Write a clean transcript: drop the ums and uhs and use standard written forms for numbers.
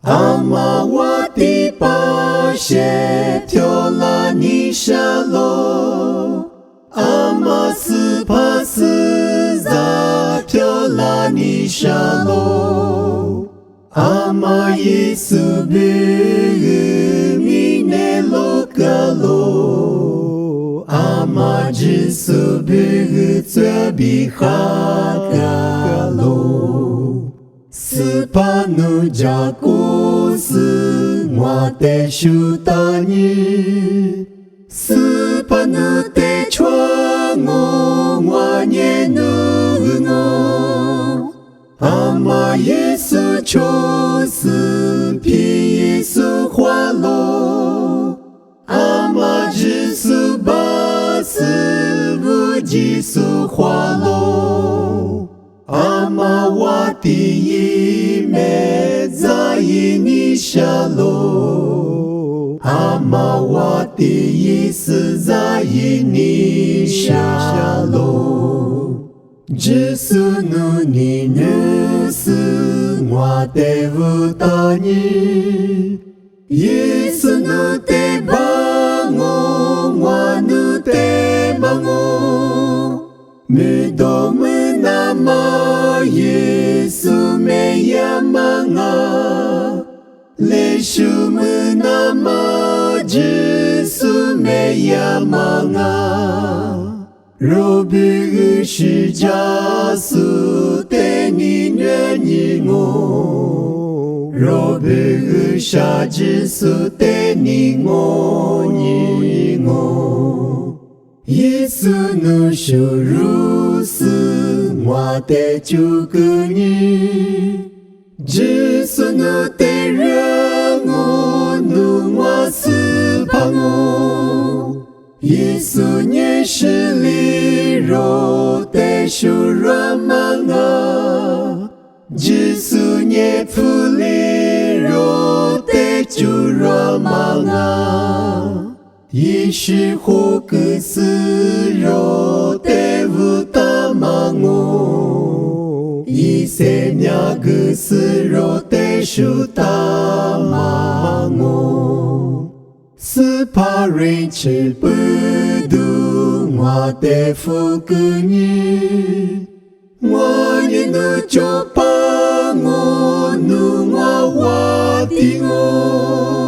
阿玛瓦蒂巴谢飘拉尼沙罗，阿玛斯帕斯扎飘拉尼沙罗，阿玛耶稣贝米内罗嘎罗，阿玛耶稣贝最比哈嘎罗。斯帕努加古斯我的修达尼，斯帕努的传我念努我，阿玛耶稣求斯皮耶稣花罗，阿玛耶稣巴斯布耶稣花罗。阿玛瓦蒂伊梅扎伊尼沙罗，阿玛瓦蒂伊斯扎伊尼沙罗，耶稣努尼努斯我的乌达尼，耶稣努的巴我努的巴我，没多没。Nama Yesu me yamanga Leshu me nama Yesu me yamanga Robi shi jasu te ni nyi ngo Robi sha Yesu te ni ngo ni ngo Yesu no shuru su我的主歌你，耶稣我的人我努我斯帕我，耶稣你是里肉的修软芒啊，耶稣你普里肉的主软芒啊，也是火格斯肉的乌达芒我。伊塞亚格斯罗德舒达玛我，斯帕瑞切布杜我的福格尼，我也努就把我努我瓦蒂我。